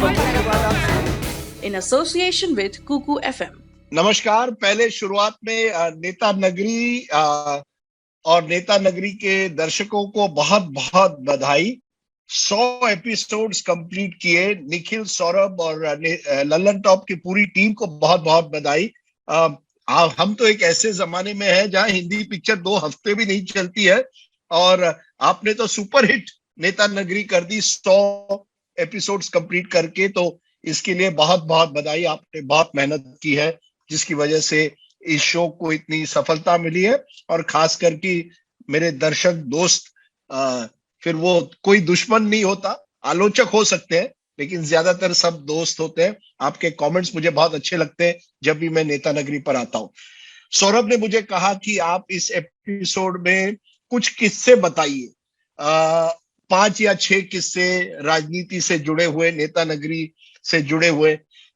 in association with Kuku FM. नमस्कार। पहले शुरुआत में नेता नगरी और नेता नगरी के दर्शकों को बहुत बहुत बधाई। 100 एपिसोड्स कंप्लीट किए। निखिल, सौरभ और लल्लन टॉप की पूरी टीम को बहुत बहुत बधाई। हम तो एक ऐसे जमाने में है जहां हिंदी पिक्चर 2 हफ्ते भी नहीं चलती है और आपने तो सुपर हिट नेता नगरी कर दी 100 एपिसोड्स कंप्लीट करके। तो इसके लिए बहुत बहुत बधाई। आपने बहुत मेहनत की है जिसकी वजह से इस शो को इतनी सफलता मिली है। और खास करके मेरे दर्शक दोस्त, फिर वो कोई दुश्मन नहीं होता, आलोचक हो सकते हैं लेकिन ज्यादातर सब दोस्त होते हैं। आपके कमेंट्स मुझे बहुत अच्छे लगते हैं जब भी मैं नेता नगरी पर आता हूँ। सौरभ ने मुझे कहा कि आप इस एपिसोड में कुछ किस्से बताइए, 5 या 6 किस्से राजनीति से जुड़े हुए, नेता नगरी से जुड़े हुए।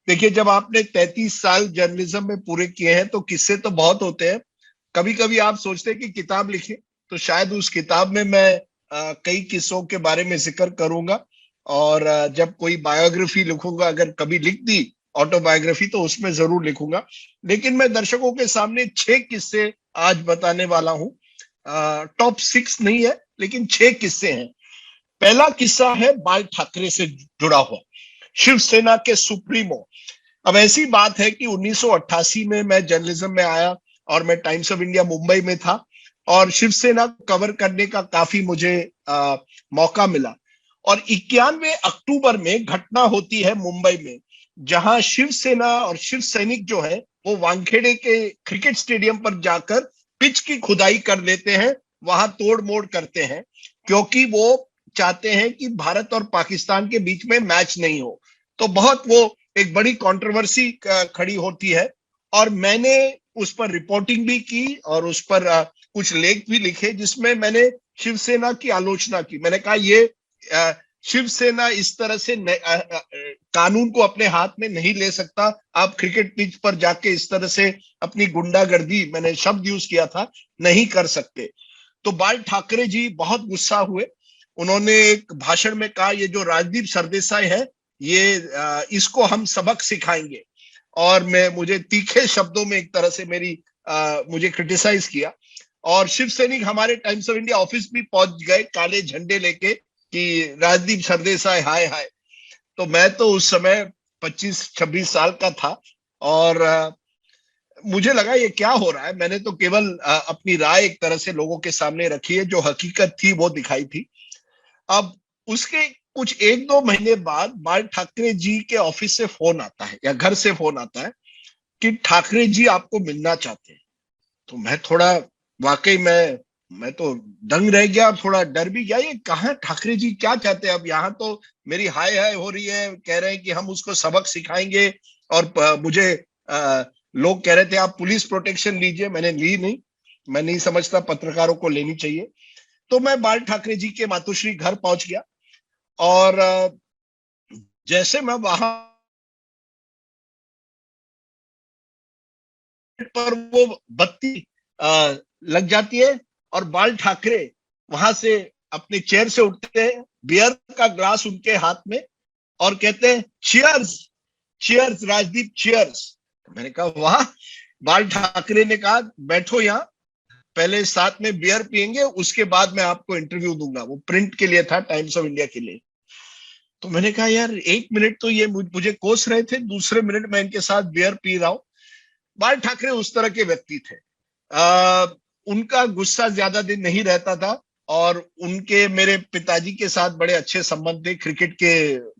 देखिए, जब आपने 33 साल जर्नलिज्म में पूरे किए हैं तो किस्से तो बहुत होते हैं। कभी कभी आप सोचते हैं कि किताब लिखें, तो शायद उस किताब में मैं कई किस्सों के बारे में जिक्र करूंगा। और जब कोई बायोग्राफी लिखूंगा, अगर कभी लिख दी ऑटोबायोग्राफी, तो उसमें जरूर लिखूंगा। लेकिन मैं दर्शकों के सामने 6 किस्से आज बताने वाला हूं। टॉप 6 नहीं है लेकिन 6 किस्से हैं। पहला किस्सा है बाल ठाकरे से जुड़ा हुआ, शिवसेना के सुप्रीमो। अब ऐसी बात है कि 1988 में मैं जर्नलिज्म में आया और मैं टाइम्स ऑफ इंडिया मुंबई में था और शिवसेना कवर करने का काफी मुझे मौका मिला। और 91 अक्टूबर में घटना होती है मुंबई में, जहां शिवसेना और शिव सैनिक जो है वो वानखेड़े के क्रिकेट स्टेडियम पर जाकर पिच की खुदाई कर लेते हैं, वहां तोड़ मोड़ करते हैं, क्योंकि वो चाहते हैं कि भारत और पाकिस्तान के बीच में मैच नहीं हो। तो बहुत वो एक बड़ी कंट्रोवर्सी खड़ी होती है और मैंने उस पर रिपोर्टिंग भी की और उस पर कुछ लेख भी लिखे जिसमें मैंने शिवसेना की आलोचना की। मैंने कहा ये शिवसेना इस तरह से कानून को अपने हाथ में नहीं ले सकता। आप क्रिकेट पिच पर जाके इस तरह से अपनी गुंडागर्दी, मैंने शब्द यूज किया था, नहीं कर सकते। तो बाल ठाकरे जी बहुत गुस्सा हुए। उन्होंने एक भाषण में कहा, ये जो राजदीप सरदेसाई है, ये इसको हम सबक सिखाएंगे। और मुझे तीखे शब्दों में एक तरह से मुझे क्रिटिसाइज किया। और शिव सैनिक हमारे टाइम्स ऑफ इंडिया ऑफिस भी पहुंच गए काले झंडे लेके कि राजदीप सरदेसाई हाय हाय। तो मैं तो उस समय 25-26 साल का था और मुझे लगा ये क्या हो रहा है। मैंने तो केवल अपनी राय एक तरह से लोगों के सामने रखी है, जो हकीकत थी वो दिखाई थी। अब उसके कुछ 1-2 महीने बाद बाल ठाकरे जी के ऑफिस से फोन आता है या घर से फोन आता है कि ठाकरे जी आपको मिलना चाहते हैं। तो मैं थोड़ा, वाकई मैं तो दंग रह गया, थोड़ा डर भी गया। ये कहाँ ठाकरे जी क्या चाहते हैं? अब यहाँ तो मेरी हाय हाय हो रही है, कह रहे हैं कि हम उसको सबक सिखाएंगे। और मुझे लोग कह रहे थे आप पुलिस प्रोटेक्शन लीजिए, मैंने ली नहीं। मैं नहीं समझता पत्रकारों को लेनी चाहिए। तो मैं बाल ठाकरे जी के मातोश्री घर पहुंच गया और जैसे मैं वहां पर, वो बत्ती लग जाती है और बाल ठाकरे वहां से अपने चेयर से उठते हैं, बियर का ग्लास उनके हाथ में, और कहते हैं चीयर्स, चीयर्स राजदीप, चीयर्स। मैंने कहा वाह। बाल ठाकरे ने कहा बैठो यहाँ, पहले साथ में बियर पियेंगे, उसके बाद मैं आपको इंटरव्यू दूंगा। वो प्रिंट के लिए था, टाइम्स ऑफ इंडिया के लिए। तो मैंने कहा यार 1 मिनट तो ये मुझे कोस रहे थे, दूसरे मिनट मैं इनके साथ बियर पी रहा हूं। बाल ठाकरे उस तरह के व्यक्ति थे। उनका गुस्सा ज्यादा दिन नहीं रहता था और उनके, मेरे पिताजी के साथ बड़े अच्छे संबंध थे, क्रिकेट के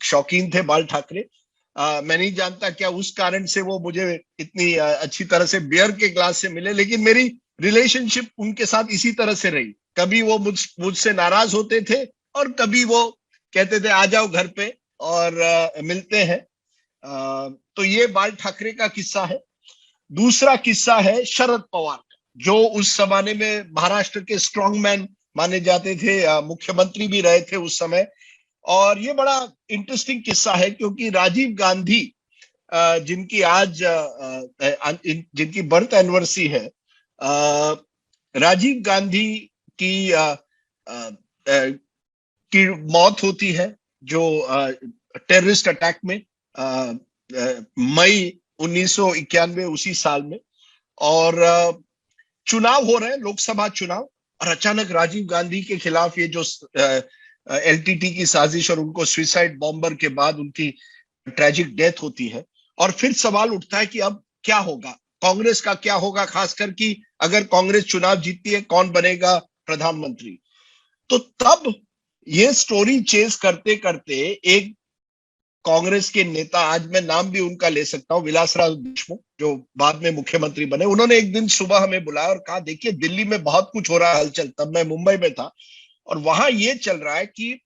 शौकीन थे बाल ठाकरे। मैं नहीं जानता क्या उस कारण से वो मुझे इतनी अच्छी तरह से बियर के ग्लास से मिले, लेकिन मेरी रिलेशनशिप उनके साथ इसी तरह से रही। कभी वो मुझसे नाराज होते थे और कभी वो कहते थे आ जाओ घर पे और मिलते हैं। तो ये बाल ठाकरे का किस्सा है। दूसरा किस्सा है शरद पवार का, जो उस जमाने में महाराष्ट्र के स्ट्रॉन्ग मैन माने जाते थे, मुख्यमंत्री भी रहे थे उस समय। और ये बड़ा इंटरेस्टिंग किस्सा है क्योंकि राजीव गांधी, जिनकी आज जिनकी बर्थ एनिवर्सरी है, राजीव गांधी की की मौत होती है, जो टेररिस्ट अटैक में मई 1991 उसी साल में। और चुनाव हो रहे हैं, लोकसभा चुनाव, और अचानक राजीव गांधी के खिलाफ ये जो एलटीटी की साजिश और उनको सुसाइड बॉम्बर के बाद उनकी ट्रेजिक डेथ होती है। और फिर सवाल उठता है कि अब क्या होगा, कांग्रेस का क्या होगा, खासकर कि अगर कांग्रेस चुनाव जीतती है कौन बनेगा प्रधानमंत्री। तो तब ये स्टोरी चेस करते करते एक कांग्रेस के नेता, आज मैं नाम भी उनका ले सकता हूं, विलासराव देशमुख, जो बाद में मुख्यमंत्री बने, उन्होंने एक दिन सुबह हमें बुलाया और कहा देखिए दिल्ली में बहुत कुछ हो रहा है हलचल। तब मैं मुंबई में था और वहां ये चल रहा है कि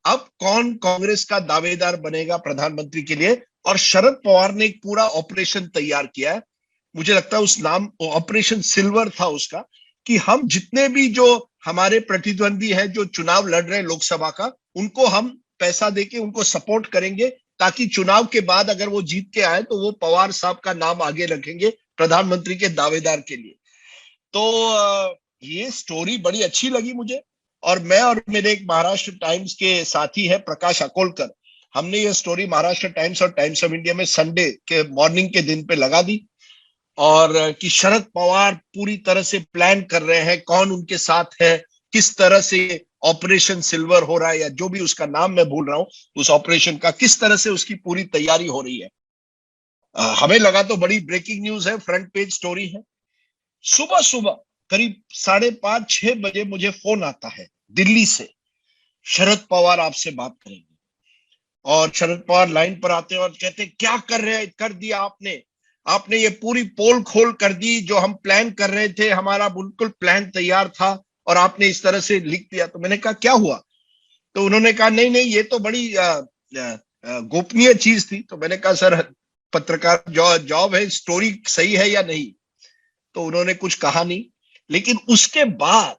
अब कौन कांग्रेस का दावेदार बनेगा प्रधानमंत्री के लिए। और शरद पवार ने एक पूरा ऑपरेशन तैयार किया है, मुझे लगता है उस नाम ऑपरेशन सिल्वर था उसका, कि हम जितने भी जो हमारे प्रतिद्वंदी हैं जो चुनाव लड़ रहे हैं लोकसभा का, उनको हम पैसा देके उनको सपोर्ट करेंगे, ताकि चुनाव के बाद अगर वो जीत के आए तो वो पवार साहब का नाम आगे रखेंगे प्रधानमंत्री के दावेदार के लिए। तो ये स्टोरी बड़ी अच्छी लगी मुझे। और मैं और मेरे एक महाराष्ट्र टाइम्स के साथी है प्रकाश अकोलकर, हमने ये स्टोरी महाराष्ट्र टाइम्स और टाइम्स ऑफ इंडिया में संडे के मॉर्निंग के दिन पे लगा दी, और कि शरद पवार पूरी तरह से प्लान कर रहे हैं, कौन उनके साथ है, किस तरह से ऑपरेशन सिल्वर हो रहा है, या जो भी उसका नाम मैं भूल रहा हूं, उस ऑपरेशन का किस तरह से उसकी पूरी तैयारी हो रही है। हमें लगा तो बड़ी ब्रेकिंग न्यूज है, फ्रंट पेज स्टोरी है। सुबह सुबह करीब 5:30-6 बजे मुझे फोन आता है दिल्ली से, शरद पवार आपसे बात करेंगे। और शरद पवार लाइन पर आते हैं और कहते हैं क्या कर रहे हैं, कर दिया आपने, आपने ये पूरी पोल खोल कर दी, जो हम प्लान कर रहे थे, हमारा बिल्कुल प्लान तैयार था और आपने इस तरह से लिख दिया। तो मैंने कहा क्या हुआ? तो उन्होंने कहा नहीं नहीं ये तो बड़ी गोपनीय चीज थी। तो मैंने कहा सर पत्रकार जॉब है, स्टोरी सही है या नहीं? तो उन्होंने कुछ कहा नहीं। लेकिन उसके बाद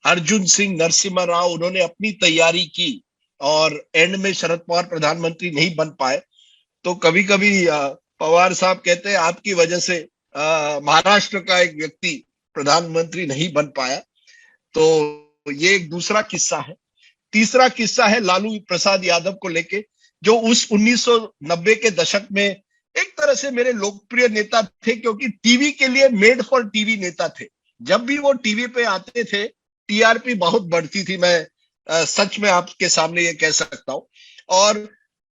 अर्जुन सिंह नरसिम्हा राव, उन्होंने अपनी तैयारी की और एंड में शरद पवार प्रधानमंत्री नहीं बन पाए। तो कभी कभी पवार साहब कहते हैं आपकी वजह से महाराष्ट्र का एक व्यक्ति प्रधानमंत्री नहीं बन पाया। तो ये एक दूसरा किस्सा है। तीसरा किस्सा है लालू प्रसाद यादव को लेके, जो उस 1990 के दशक में एक तरह से मेरे लोकप्रिय नेता थे, क्योंकि टीवी के लिए मेड फॉर टीवी नेता थे। जब भी वो टीवी पे आते थे टीआरपी बहुत बढ़ती थी, मैं सच में आपके सामने ये कह सकता हूं। और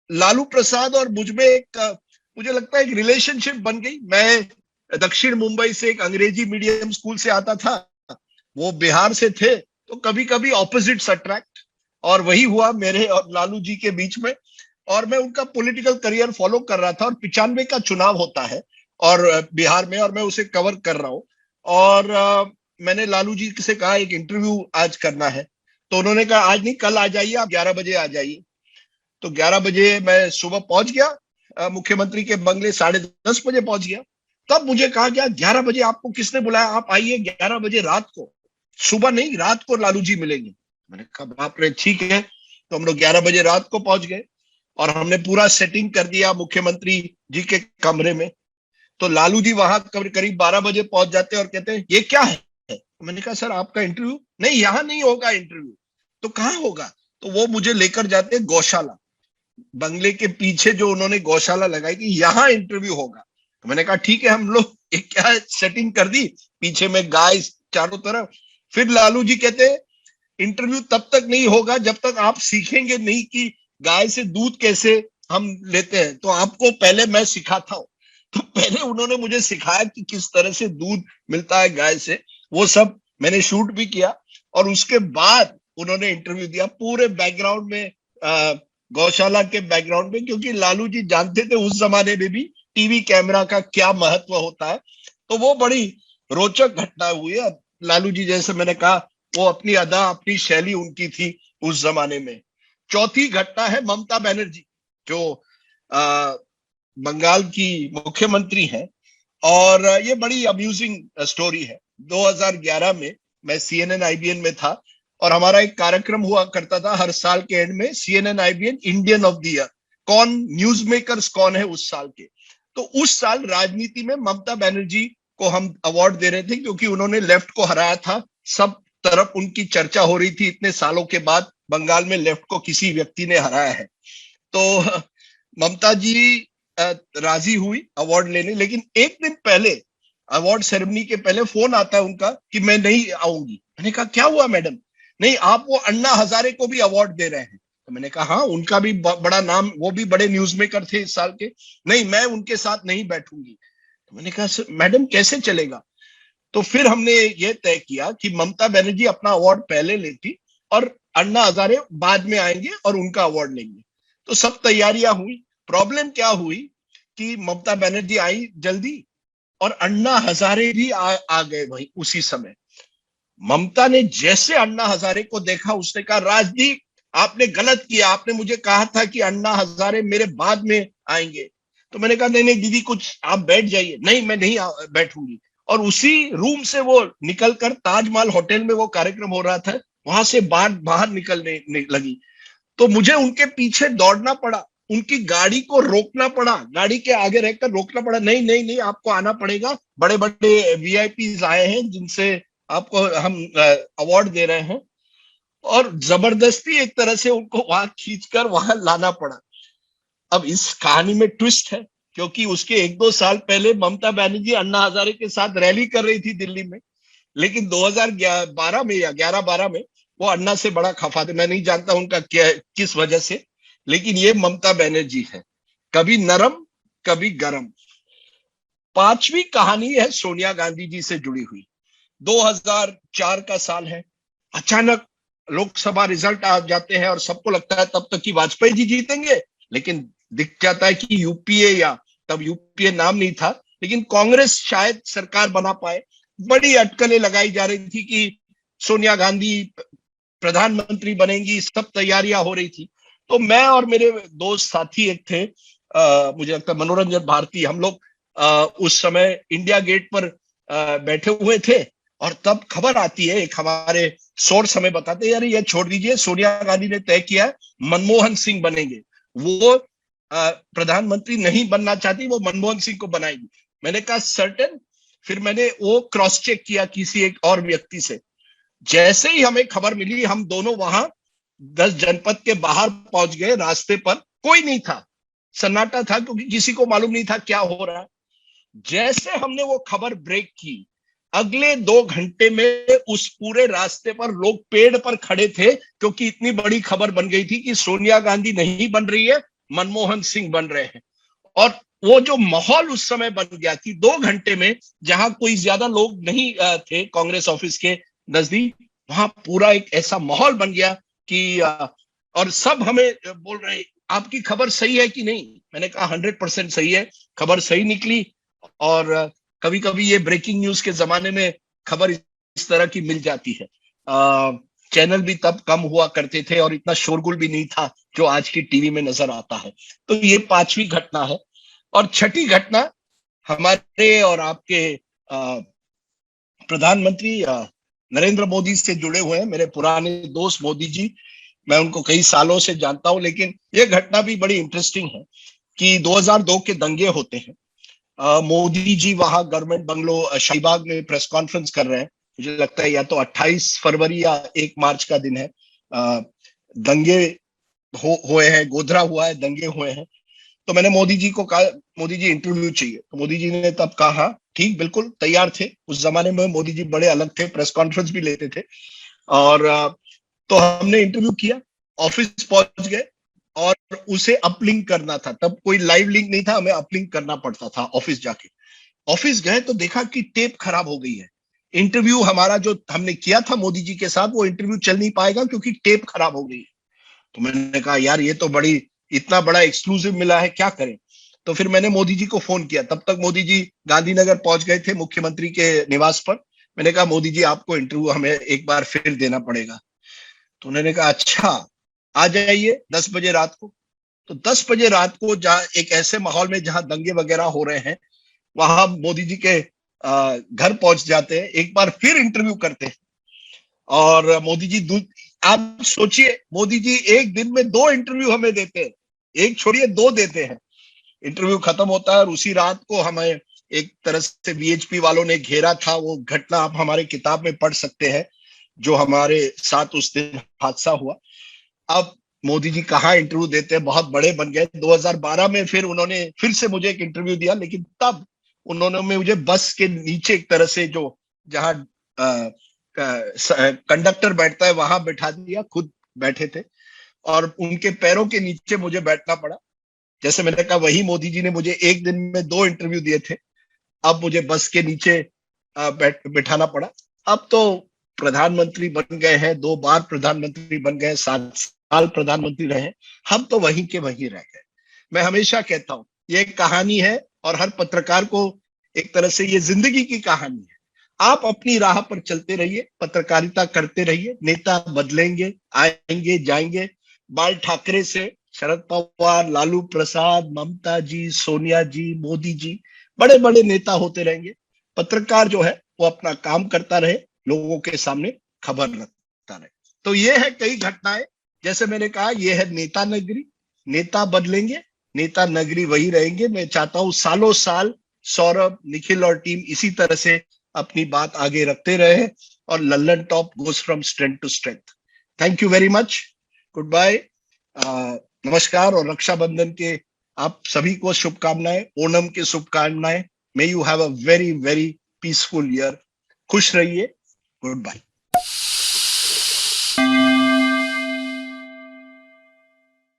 लालू प्रसाद और मुझ में एक मुझे लगता है एक रिलेशनशिप बन गई। मैं दक्षिण मुंबई से एक अंग्रेजी मीडियम स्कूल से आता था, वो बिहार से थे, तो कभी कभी ऑपोजिट्स अट्रैक्ट, और वही हुआ मेरे और लालू जी के बीच में। और मैं उनका पॉलिटिकल करियर फॉलो कर रहा था, और 95 का चुनाव होता है और बिहार में, और मैं उसे कवर कर रहा हूँ। और मैंने लालू जी से कहा एक इंटरव्यू आज करना है। तो उन्होंने कहा आज नहीं कल आ जाइए, आप 11 बजे आ जाइए। तो 11 बजे मैं सुबह पहुंच गया मुख्यमंत्री के बंगले, 10:30 बजे पहुंच गया। तब मुझे कहा गया 11 बजे आपको किसने बुलाया, आप आइए 11 बजे रात को, सुबह नहीं रात को लालू जी मिलेंगे। मैंने कहा बाप रे ठीक है। तो हम लोग 11 बजे रात को पहुंच गए और हमने पूरा सेटिंग कर दिया मुख्यमंत्री जी के कमरे में। तो लालू जी वहां करीब 12 बजे पहुंच जाते हैं और कहते हैं ये क्या है? तो मैंने कहा सर आपका इंटरव्यू नहीं, यहाँ नहीं होगा इंटरव्यू। तो कहाँ होगा? तो वो मुझे लेकर जाते हैं गौशाला, बंगले के पीछे जो उन्होंने गौशाला लगाई कि यहाँ इंटरव्यू होगा। तो मैंने कहा ठीक है। हम लोग एक क्या सेटिंग कर दी, पीछे में गाय चारों तरफ। फिर लालू जी कहते इंटरव्यू तब तक नहीं होगा जब तक आप सीखेंगे नहीं कि गाय से दूध कैसे हम लेते हैं, तो आपको पहले मैं सिखाता हूँ। तो पहले उन्होंने मुझे सिखाया कि किस तरह से दूध मिलता है गाय से, वो सब मैंने शूट भी किया। और उसके बाद उन्होंने इंटरव्यू दिया पूरे बैकग्राउंड में, गौशाला के बैकग्राउंड में, क्योंकि लालू जी जानते थे उस जमाने में भी टीवी कैमरा का क्या महत्व होता है। तो वो बड़ी रोचक घटना हुई है। लालू जी जैसे मैंने कहा वो अपनी अदा, अपनी शैली उनकी थी उस जमाने में। चौथी घटना है ममता बनर्जी, जो बंगाल की मुख्यमंत्री हैं। और ये बड़ी अम्यूजिंग स्टोरी है। 2011 में मैं CNN IBN में था, और हमारा एक कार्यक्रम हुआ करता था हर साल के एंड में, CNN IBN Indian of the year, कौन न्यूज मेकर्स कौन है उस साल के। तो उस साल राजनीति में ममता बनर्जी को हम अवार्ड दे रहे थे, क्योंकि उन्होंने लेफ्ट को हराया था। सब तरफ उनकी चर्चा हो रही थी, इतने सालों के बाद बंगाल में लेफ्ट को किसी व्यक्ति ने हराया है। तो ममता जी राजी हुई अवार्ड लेने, लेकिन एक दिन पहले अवार्ड सेरेमनी के पहले फोन आता है उनका कि मैं नहीं आऊंगी। मैंने कहा क्या हुआ मैडम? नहीं, आप वो अन्ना हजारे को भी अवार्ड दे रहे हैं। तो मैंने कहा हाँ, उनका भी बड़ा नाम, वो भी बड़े न्यूज मेकर थे इस साल के। नहीं, मैं उनके साथ नहीं बैठूंगी। तो मैंने कहा मैडम कैसे चलेगा? तो फिर हमने ये तय किया कि ममता बनर्जी अपना अवार्ड पहले लेती और अन्ना हजारे बाद में आएंगे और उनका अवार्ड लेंगे। तो सब तैयारियां हुई। प्रॉब्लम क्या हुई कि ममता बनर्जी आई जल्दी और अन्ना हजारे भी आ गए वही उसी समय। ममता ने जैसे अन्ना हजारे को देखा, उसने कहा राजदीप आपने गलत किया, आपने मुझे कहा था कि अन्ना हजारे मेरे बाद में आएंगे। तो मैंने कहा नहीं नहीं दीदी, कुछ आप बैठ जाइए। नहीं, मैं नहीं बैठूंगी। और उसी रूम से वो निकलकर ताजमहल होटल में वो कार्यक्रम हो रहा था, वहां से बाहर बाहर निकलने लगी। तो मुझे उनके पीछे दौड़ना पड़ा, उनकी गाड़ी को रोकना पड़ा, गाड़ी के आगे रहकर रोकना पड़ा। नहीं नहीं नहीं, आपको आना पड़ेगा, बड़े बड़े वीआईपी आए हैं जिनसे आपको हम अवार्ड दे रहे हैं। और जबरदस्ती एक तरह से उनको वहां खींचकर वहां लाना पड़ा। अब इस कहानी में ट्विस्ट है, क्योंकि उसके एक दो साल पहले ममता बनर्जी अन्ना हजारे के साथ रैली कर रही थी दिल्ली में। लेकिन 2012 में या 11-12 में वो अन्ना से बड़ा खफा थे। मैं नहीं जानता उनका क्या, किस वजह से, लेकिन ये ममता बनर्जी है, कभी नरम कभी गरम। पांचवी कहानी है सोनिया गांधी जी से जुड़ी हुई। 2004 का साल है। अचानक लोकसभा रिजल्ट आ जाते हैं और सबको लगता है तब तक कि वाजपेयी जी जीतेंगे, लेकिन दिख जाता है कि यूपीए, या तब यूपीए नाम नहीं था, लेकिन कांग्रेस शायद सरकार बना पाए। बड़ी अटकलें लगाई जा रही थी कि सोनिया गांधी प्रधानमंत्री बनेंगी, सब तैयारियां हो रही थी। तो मैं और मेरे दोस्त साथी एक थे, मुझे लगता है मनोरंजन भारती, हम लोग उस समय इंडिया गेट पर बैठे हुए थे। और तब खबर आती है, एक हमारे सोर्स हमें बताते हैं, यार ये छोड़ दीजिए, सोनिया गांधी ने तय किया मनमोहन सिंह बनेंगे, वो प्रधानमंत्री नहीं बनना चाहती, वो मनमोहन सिंह को बनाएगी। मैंने कहा सर्टेन? फिर मैंने वो क्रॉस चेक किया किसी एक और व्यक्ति से। जैसे ही हमें खबर मिली, हम दोनों वहां 10 जनपद के बाहर पहुंच गए। रास्ते पर कोई नहीं था, सन्नाटा था, क्योंकि किसी को मालूम नहीं था क्या हो रहा है। जैसे हमने वो खबर ब्रेक की, अगले 2 घंटे में उस पूरे रास्ते पर लोग पेड़ पर खड़े थे, क्योंकि इतनी बड़ी खबर बन गई थी कि सोनिया गांधी नहीं बन रही है, मनमोहन सिंह बन रहे हैं। और वो जो माहौल उस समय बन गया कि 2 घंटे में, जहां कोई ज्यादा लोग नहीं थे कांग्रेस ऑफिस के नजदीक, वहां पूरा एक ऐसा माहौल बन गया कि और सब हमें बोल रहे आपकी खबर सही है कि नहीं। मैंने कहा 100% सही है, खबर सही निकली। और कभी कभी ये ब्रेकिंग न्यूज के जमाने में खबर इस तरह की मिल जाती है। चैनल भी तब कम हुआ करते थे और इतना शोरगुल भी नहीं था जो आज की टीवी में नजर आता है। तो ये पांचवी घटना है। और छठी घटना हमारे और आपके प्रधानमंत्री नरेंद्र मोदी से जुड़े हुए हैं, मेरे पुराने दोस्त मोदी जी। मैं उनको कई सालों से जानता हूं, लेकिन ये घटना भी बड़ी इंटरेस्टिंग है कि 2002 के दंगे होते हैं। मोदी जी वहां गवर्नमेंट बंगलो शाहीबाग में प्रेस कॉन्फ्रेंस कर रहे हैं। मुझे लगता है या तो 28 फरवरी या 1 मार्च का दिन है। दंगे हुए हैं, गोधरा हुआ है, दंगे हुए हैं। तो मैंने मोदी जी को कहा मोदी जी इंटरव्यू चाहिए। तो मोदी जी ने तब कहा ठीक, बिल्कुल तैयार थे। उस जमाने में मोदी जी बड़े अलग थे, प्रेस कॉन्फ्रेंस भी लेते थे। और तो हमने इंटरव्यू किया, ऑफिस पहुंच गए और उसे अपलिंक करना था। तब कोई लाइव लिंक नहीं था, हमें अपलिंक करना पड़ता था ऑफिस जाके। ऑफिस गए तो देखा कि टेप खराब हो गई है। इंटरव्यू हमारा जो हमने किया था मोदी जी के साथ, वो इंटरव्यू चल नहीं पाएगा क्योंकि टेप खराब हो गई है। तो मैंने कहा यार ये तो बड़ी, इतना बड़ा एक्सक्लूसिव मिला है, क्या करें। तो फिर मैंने मोदी जी को फोन किया। तब तक मोदी जी गांधीनगर पहुंच गए थे, मुख्यमंत्री के निवास पर। मैंने कहा मोदी जी आपको इंटरव्यू हमें एक बार फिर देना पड़ेगा। तो उन्होंने कहा अच्छा, आ जाइए 10 बजे रात को। तो 10 बजे रात को जहाँ एक ऐसे माहौल में जहां दंगे वगैरह हो रहे हैं, वहां मोदी जी के घर पहुंच जाते हैं, एक बार फिर इंटरव्यू करते हैं। और मोदी जी, आप सोचिए, मोदी जी एक दिन में 2 इंटरव्यू हमें देते हैं, एक छोड़िए 2 देते हैं। इंटरव्यू खत्म होता है और उसी रात को हमें एक तरह से वीएचपी वालों ने घेरा था। वो घटना आप हमारे किताब में पढ़ सकते हैं, जो हमारे साथ उस दिन हादसा हुआ। अब मोदी जी कहाँ इंटरव्यू देते हैं, बहुत बड़े बन गए। 2012 में फिर उन्होंने फिर से मुझे एक इंटरव्यू दिया, लेकिन तब उन्होंने मुझे बस के नीचे एक तरह से जो जहाँ कंडक्टर बैठता है वहां बैठा दिया, खुद बैठे थे और उनके पैरों के नीचे मुझे बैठना पड़ा। जैसे मैंने कहा, वही मोदी जी ने मुझे एक दिन में 2 इंटरव्यू दिए थे, अब मुझे बस के नीचे बैठाना पड़ा। अब तो प्रधानमंत्री बन गए हैं, 2 बार प्रधानमंत्री बन गए, 7 साल प्रधानमंत्री रहे, हम तो वहीं के वहीं रह गए। मैं हमेशा कहता हूं, ये एक कहानी है और हर पत्रकार को एक तरह से ये जिंदगी की कहानी है। आप अपनी राह पर चलते रहिए, पत्रकारिता करते रहिए, नेता बदलेंगे, आएंगे जाएंगे। बाल ठाकरे से शरद पवार, लालू प्रसाद, ममता जी, सोनिया जी, मोदी जी, बड़े बड़े नेता होते रहेंगे। पत्रकार जो है वो अपना काम करता रहे, लोगों के सामने खबर रखता रहे। तो ये है कई घटनाएं। जैसे मैंने कहा, ये है नेता नगरी, नेता बदलेंगे, नेता नगरी वही रहेंगे। मैं चाहता हूं सालों साल सौरभ, निखिल और टीम इसी तरह से अपनी बात आगे रखते रहे और Lallantop goes from strength to strength. Thank you very much, good bye, नमस्कार। और रक्षाबंधन के आप सभी को शुभकामनाएं, ओणम की शुभकामनाएं। May you have a very very peaceful year. खुश रहिए, गुड बाय।